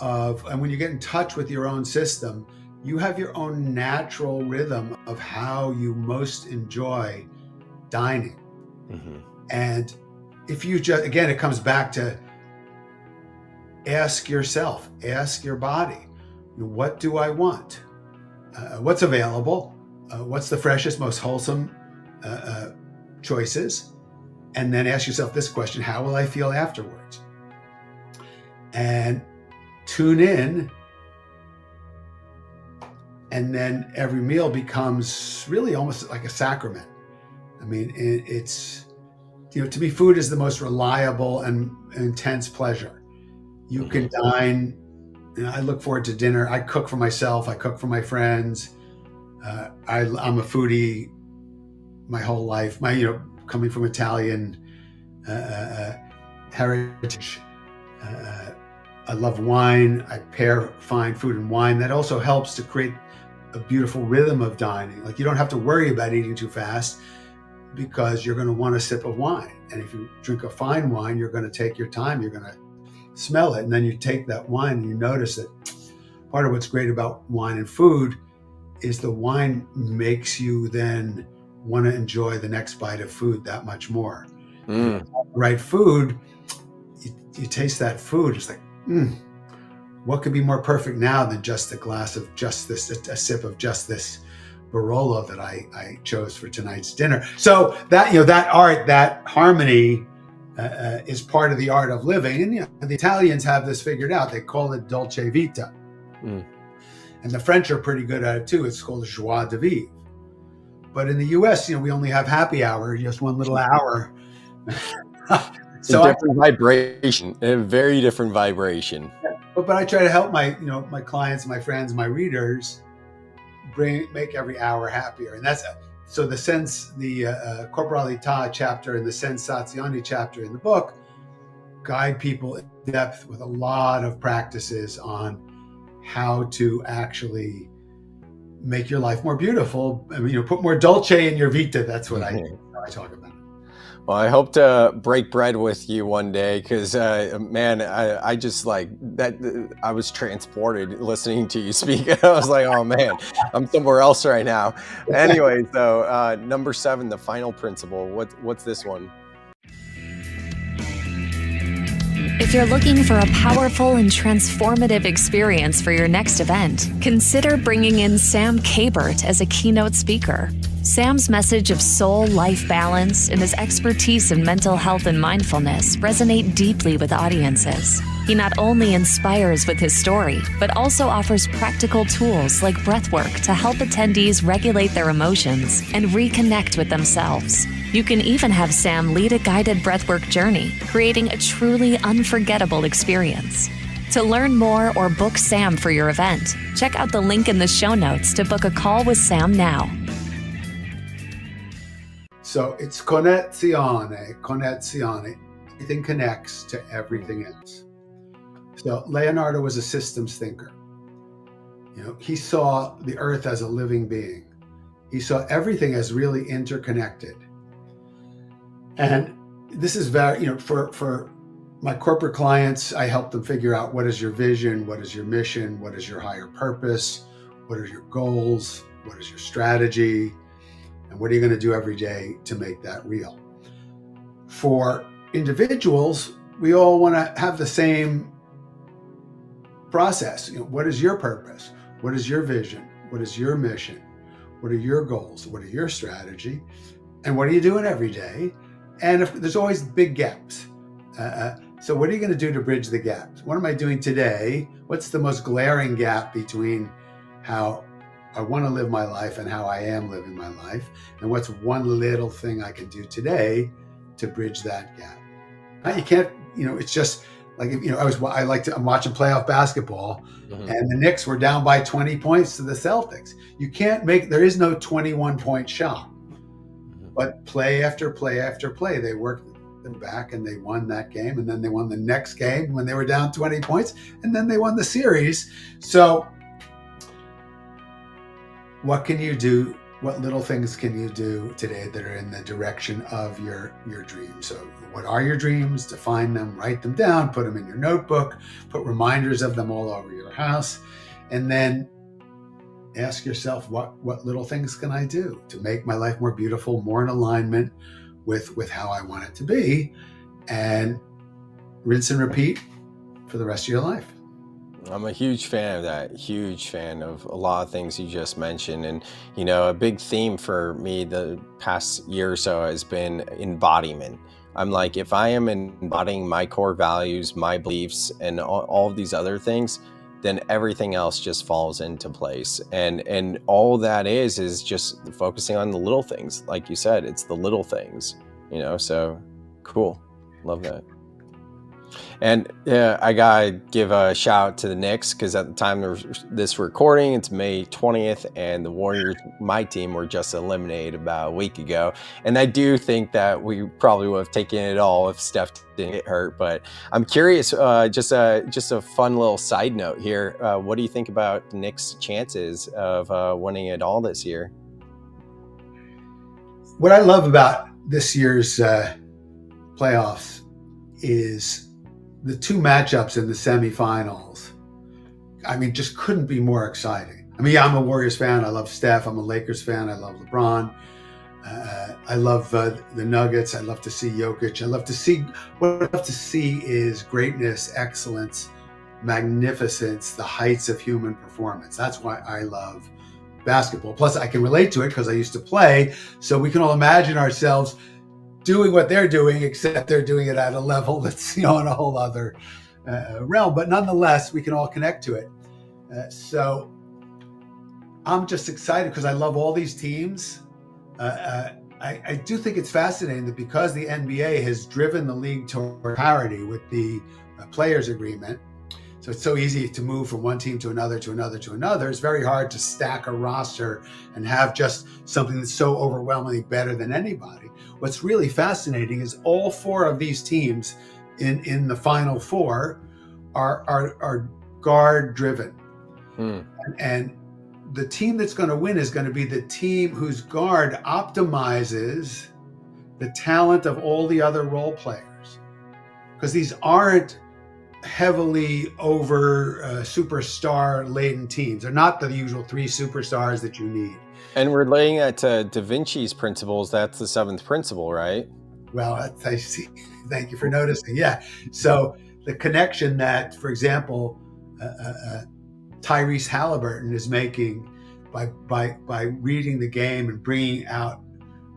and when you get in touch with your own system, you have your own natural rhythm of how you most enjoy dining. Mm-hmm. And if you just, again, it comes back to ask yourself, ask your body, what do I want? What's available? What's the freshest, most wholesome choices? And then ask yourself this question: how will I feel afterwards? And tune in. And then every meal becomes really almost like a sacrament. I mean, it's, to me, food is the most reliable and intense pleasure. You can dine. I look forward to dinner. I cook for myself. I cook for my friends. I'm a foodie my whole life. Coming from Italian heritage, I love wine. I pair fine food and wine. That also helps to create a beautiful rhythm of dining. Like, you don't have to worry about eating too fast because you're going to want a sip of wine. And if you drink a fine wine, you're going to take your time. You're going to smell it. And then you take that wine and you notice that part of what's great about wine and food is the wine makes you then want to enjoy the next bite of food that much more. Right food, you taste that food, it's like, what could be more perfect now than just a glass of just this, a sip of just this Barolo that I chose for tonight's dinner. So that, that art, that harmony is part of the art of living. And the Italians have this figured out. They call it dolce vita. And the French are pretty good at it too. It's called joie de vivre. But in the US, we only have happy hour, just one little hour. So a different vibration, a very different vibration. But I try to help my clients, my friends, my readers make every hour happier. And that's so the corporalità chapter and the sensazioni chapter in the book guide people in depth with a lot of practices on how to actually make your life more beautiful. I mean, put more dulce in your vita. That's what I talk about. Well, I hope to break bread with you one day because, man, I just like that. I was transported listening to you speak. I was like, oh, man, I'm somewhere else right now. Anyway, so number 7, the final principle. What's this one? If you're looking for a powerful and transformative experience for your next event, consider bringing in Sam Kabert as a keynote speaker. Sam's message of soul life balance and his expertise in mental health and mindfulness resonate deeply with audiences. He not only inspires with his story, but also offers practical tools like breathwork to help attendees regulate their emotions and reconnect with themselves. You can even have Sam lead a guided breathwork journey, creating a truly unforgettable experience. To learn more or book Sam for your event, check out the link in the show notes to book a call with Sam now. So it's connezione. Everything connects to everything else. So Leonardo was a systems thinker. He saw the earth as a living being. He saw everything as really interconnected. And this is very, for my corporate clients, I help them figure out what is your vision, what is your mission, what is your higher purpose, what are your goals, what is your strategy, and what are you going to do every day to make that real? For individuals, we all want to have the same process. What is your purpose? What is your vision? What is your mission? What are your goals? What are your strategy? And what are you doing every day? And if there's always big gaps. So what are you going to do to bridge the gaps? What am I doing today? What's the most glaring gap between how I want to live my life and how I am living my life? And what's one little thing I can do today to bridge that gap? You can't, it's just like, I'm watching playoff basketball, and the Knicks were down by 20 points to the Celtics. There is no 21-point shot, but play after play after play, they worked them back and they won that game. And then they won the next game when they were down 20 points, and then they won the series. So what can you do? What little things can you do today that are in the direction of your dreams? So what are your dreams? Define them, write them down, put them in your notebook, put reminders of them all over your house, and then ask yourself, what little things can I do to make my life more beautiful, more in alignment with how I want it to be, and rinse and repeat for the rest of your life. I'm a huge fan of that, huge fan of a lot of things you just mentioned. And, a big theme for me the past year or so has been embodiment. I'm like, if I am embodying my core values, my beliefs, and all of these other things, then everything else just falls into place. And all that is just focusing on the little things. Like you said, it's the little things, so cool. Love that. And I gotta give a shout out to the Knicks, because at the time of this recording, it's May 20th, and the Warriors, my team, were just eliminated about a week ago. And I do think that we probably would have taken it all if Steph didn't get hurt. But I'm curious, just a fun little side note here. What do you think about the Knicks' chances of winning it all this year? What I love about this year's playoffs is the two matchups in the semifinals. Just couldn't be more exciting. I'm a Warriors fan. I love Steph. I'm a Lakers fan. I love LeBron. I love the Nuggets. I love to see Jokic. What I love to see is greatness, excellence, magnificence, the heights of human performance. That's why I love basketball. Plus, I can relate to it because I used to play. So we can all imagine ourselves doing what they're doing, except they're doing it at a level that's in a whole other realm. But nonetheless, we can all connect to it. So I'm just excited because I love all these teams. I do think it's fascinating that because the NBA has driven the league toward parity with the players agreement, so it's so easy to move from one team to another, to another, to another. It's very hard to stack a roster and have just something that's so overwhelmingly better than anybody. What's really fascinating is all four of these teams in the Final Four are guard driven. And the team that's going to win is going to be the team whose guard optimizes the talent of all the other role players. Because these aren't heavily over superstar laden teams. They're not the usual three superstars that you need. And relating that to Da Vinci's principles, that's the seventh principle, right? Well, I see. Thank you for noticing. Yeah. So the connection that, for example, Tyrese Halliburton is making by reading the game and bringing out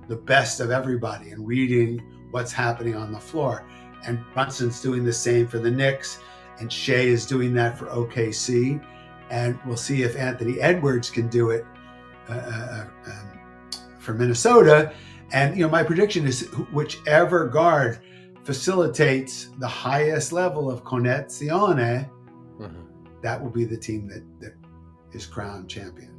the best of everybody and reading what's happening on the floor. And Brunson's doing the same for the Knicks, and Shea is doing that for OKC. And we'll see if Anthony Edwards can do it for Minnesota. And my prediction is whichever guard facilitates the highest level of connessione, that will be the team that is crowned champion.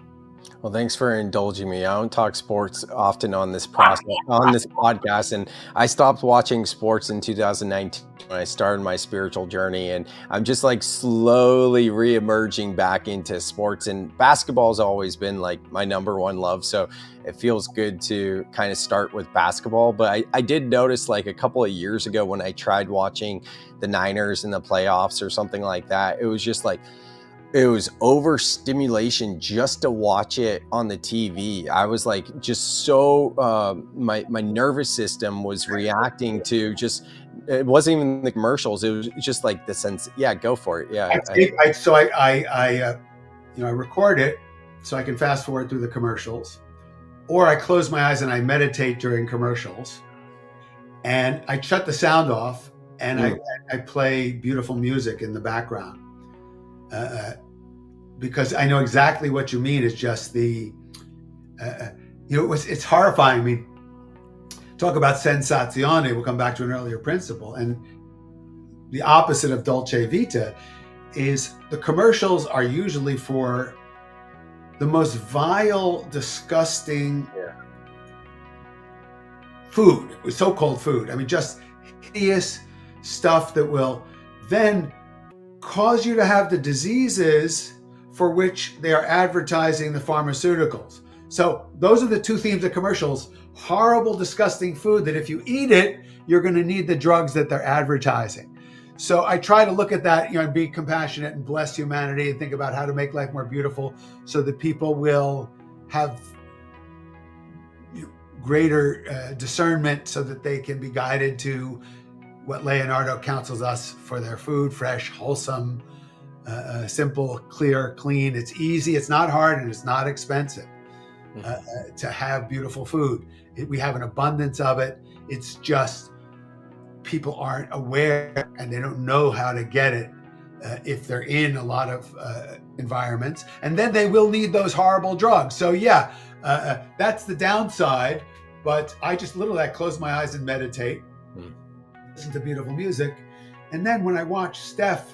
Well, thanks for indulging me. I don't talk sports often on this podcast, and I stopped watching sports in 2019 when I started my spiritual journey, and I'm just like slowly re-emerging back into sports. And basketball has always been like my number one love, so it feels good to kind of start with basketball. But I did notice like a couple of years ago when I tried watching the Niners in the playoffs or something like that, it was just like, it was overstimulation just to watch it on the TV. I was like, just so, my nervous system was reacting to just, it wasn't even the commercials. It was just like the sense, yeah, go for it. Yeah. I record it so I can fast forward through the commercials, or I close my eyes and I meditate during commercials, and I shut the sound off and I play beautiful music in the background. Because I know exactly what you mean. It's just the, it's horrifying. I mean, talk about sensazione. We'll come back to an earlier principle. And the opposite of dolce vita is the commercials are usually for the most vile, disgusting food, so-called food. I mean, just hideous stuff that will then cause you to have the diseases for which they are advertising the pharmaceuticals. So those are the two themes of commercials: horrible, disgusting food that if you eat it, you're going to need the drugs that they're advertising. So I try to look at that, and be compassionate and bless humanity and think about how to make life more beautiful so that people will have greater discernment so that they can be guided to what Leonardo counsels us for their food: fresh, wholesome, simple, clear, clean. It's easy, it's not hard, and it's not expensive to have beautiful food. We have an abundance of it. It's just people aren't aware and they don't know how to get it if they're in a lot of environments. And then they will need those horrible drugs. So that's the downside. But I just literally close my eyes and meditate, listen to beautiful music. And then when I watch Steph,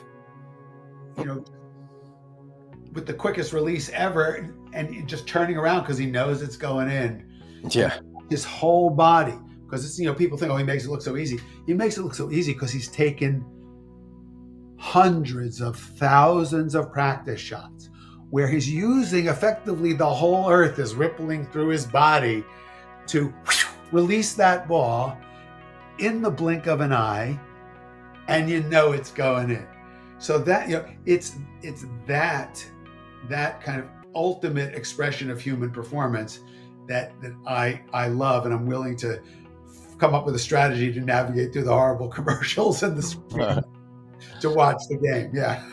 with the quickest release ever and just turning around because he knows it's going in. Yeah. His whole body, because it's, people think, he makes it look so easy. He makes it look so easy because he's taken hundreds of thousands of practice shots where he's using effectively the whole earth is rippling through his body to release that ball in the blink of an eye, and it's going in. So that it's that kind of ultimate expression of human performance that I love, and I'm willing to come up with a strategy to navigate through the horrible commercials and the screen to watch the game. Yeah.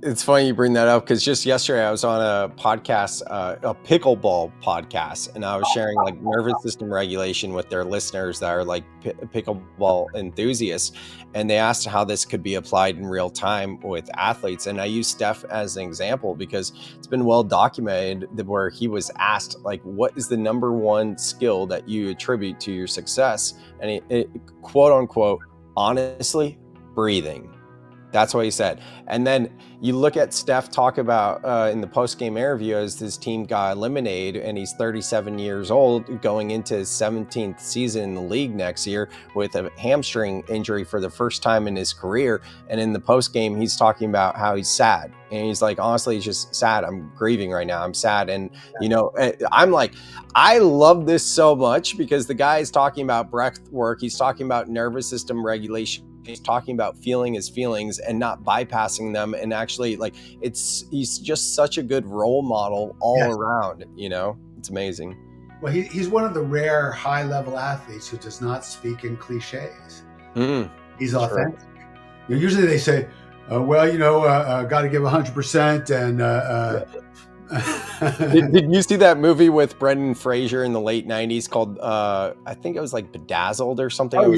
It's funny you bring that up because just yesterday I was on a podcast, a pickleball podcast, and I was sharing like nervous system regulation with their listeners that are like pickleball enthusiasts. And they asked how this could be applied in real time with athletes. And I use Steph as an example because it's been well documented that where he was asked, like, what is the number one skill that you attribute to your success? And it quote unquote, honestly, breathing. That's what he said. And then you look at Steph talk about in the post-game interview as his team got eliminated, and he's 37 years old going into his 17th season in the league next year with a hamstring injury for the first time in his career. And in the post-game, he's talking about how he's sad. And he's like, honestly, it's just sad. I'm grieving right now. I'm sad. And, you know, I'm like, I love this so much because the guy is talking about breath work. He's talking about nervous system regulation. He's talking about feeling his feelings and not bypassing them. And actually, like, he's just such a good role model all around, you know, it's amazing. Well, he's one of the rare high level athletes who does not speak in cliches. He's authentic. You know, usually they say, well, you know, got to give 100% and, Did you see that movie with Brendan Fraser in the late 90s called I think it was like Bedazzled or something? Oh,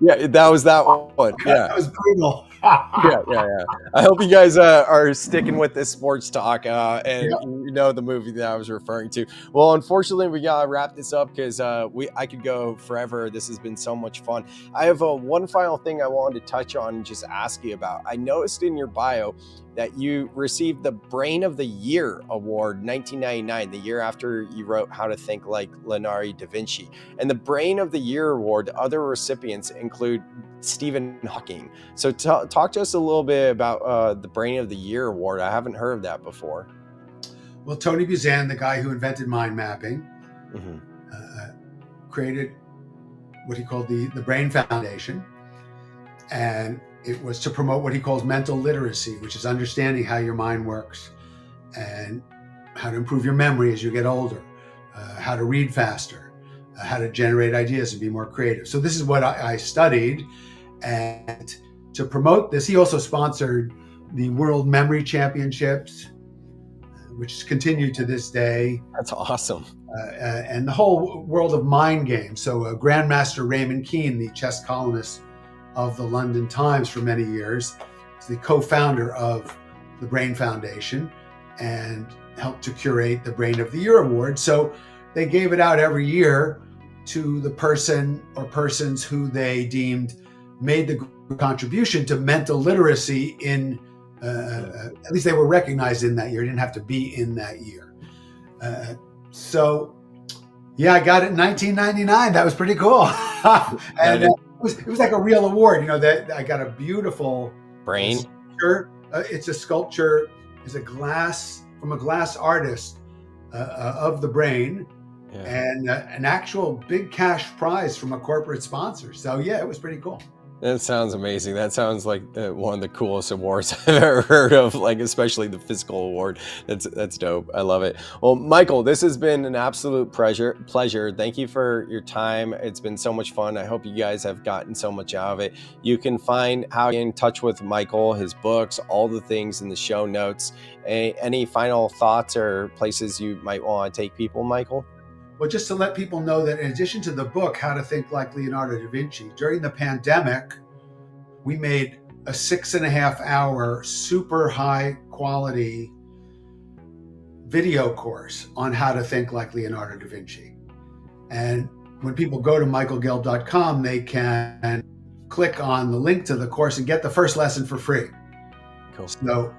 yeah, that was that one. Yeah, that was brutal. yeah. I hope you guys are sticking with this sports talk and you know the movie that I was referring to. Well, unfortunately, we gotta wrap this up because I could go forever. This has been so much fun. I have one final thing I wanted to touch on and just ask you about. I noticed in your bio that you received the Brain of the Year Award 1999, the year after you wrote How to Think Like Leonardo da Vinci. And the Brain of the Year Award, other recipients include Stephen Hawking. So talk to us a little bit about the Brain of the Year Award. I haven't heard of that before. Well, Tony Buzan, the guy who invented mind mapping, created what he called the Brain Foundation. And it was to promote what he calls mental literacy, which is understanding how your mind works and how to improve your memory as you get older, how to read faster, how to generate ideas and be more creative. So this is what I studied. And to promote this, he also sponsored the World Memory Championships, which is continued to this day. That's awesome. And the whole world of mind games. So Grandmaster Raymond Keane, the chess columnist of the London Times for many years, is the co-founder of the Brain Foundation and helped to curate the Brain of the Year Award. So they gave it out every year to the person or persons who they deemed made the contribution to mental literacy in, at least they were recognized in that year. It didn't have to be in that year. So yeah, I got it in 1999. That was pretty cool. And it was like a real award, you know, that I got a beautiful brain sculpture. It's a sculpture, it's from a glass artist of the brain, and an actual big cash prize from a corporate sponsor. So yeah, it was pretty cool. That sounds amazing. That sounds like one of the coolest awards I've ever heard of, like especially the physical award. That's dope. I love it. Well, Michael, this has been an absolute pleasure. Thank you for your time. It's been so much fun. I hope you guys have gotten so much out of it. You can find how to get in touch with Michael, his books, all the things in the show notes. Any final thoughts or places you might want to take people, Michael? Well, just to let people know that in addition to the book, How to Think Like Leonardo da Vinci, during the pandemic, we made a 6.5-hour super high quality video course on how to think like Leonardo da Vinci. And when people go to michaelgelb.com, they can click on the link to the course and get the first lesson for free. Cool. So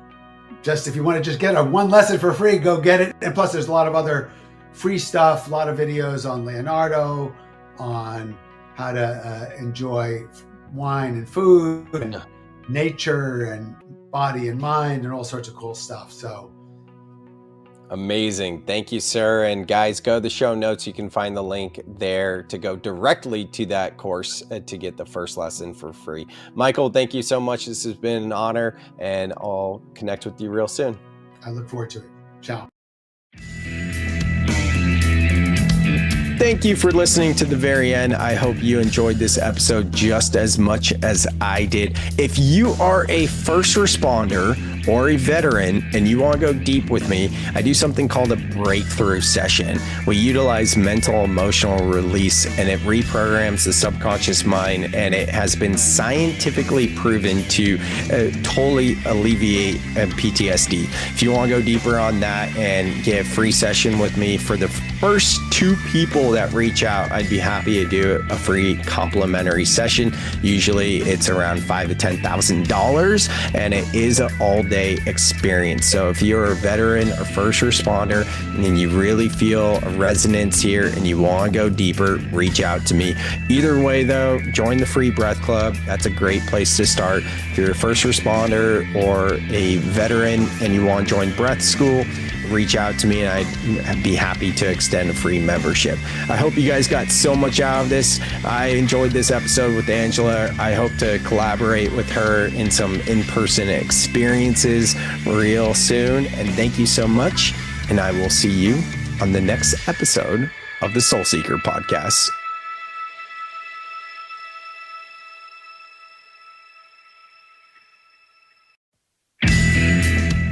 just if you want to just get one lesson for free, go get it. And plus there's a lot of other free stuff, a lot of videos on Leonardo, on how to enjoy wine and food and nature and body and mind and all sorts of cool stuff. So amazing. Thank you, sir. And guys, go to the show notes. You can find the link there to go directly to that course to get the first lesson for free. Michael, thank you so much. This has been an honor, and I'll connect with you real soon. I look forward to it. Ciao. Thank you for listening to the very end. I hope you enjoyed this episode just as much as I did. If you are a first responder or a veteran and you want to go deep with me, I do something called a breakthrough session. We utilize mental emotional release, and it reprograms the subconscious mind, and it has been scientifically proven to totally alleviate PTSD. If you want to go deeper on that and get a free session with me, for the first 2 people that reach out, I'd be happy to do a free complimentary session. Usually it's around $5,000 to $10,000, and it is an all-day experience. So if you're a veteran or first responder and you really feel a resonance here and you want to go deeper, reach out to me. Either way though, join the free breath club. That's a great place to start. If you're a first responder or a veteran and you want to join breath school, reach out to me and I'd be happy to extend a free membership. I hope you guys got so much out of this. I enjoyed this episode with Angela. I hope to collaborate with her in some in-person experiences real soon. And thank you so much. And I will see you on the next episode of the Soul Seeker Podcast.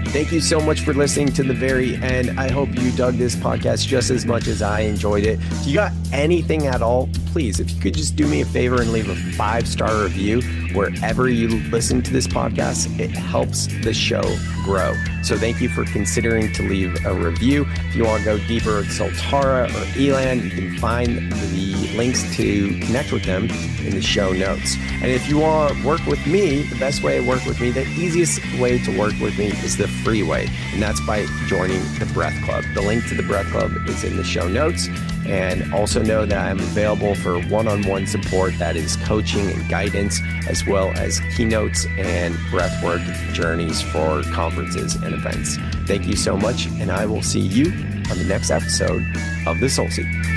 Thank you so much for listening to the very end. I hope you dug this podcast just as much as I enjoyed it. If you got anything at all, please, if you could just do me a favor and leave a 5-star review wherever you listen to this podcast, it helps the show grow. So thank you for considering to leave a review. If you want to go deeper with Soltara or Elan, you can find the links to connect with them in the show notes. And if you want to work with me, the best way to work with me, the easiest way to work with me is the free way, and that's by joining the Breath Club. The link to the Breath Club is in the show notes. And also know that I'm available for one-on-one support, that is coaching and guidance, as well as keynotes and breathwork journeys for conferences and events. Thank you so much, and I will see you on the next episode of The Soul Seeker.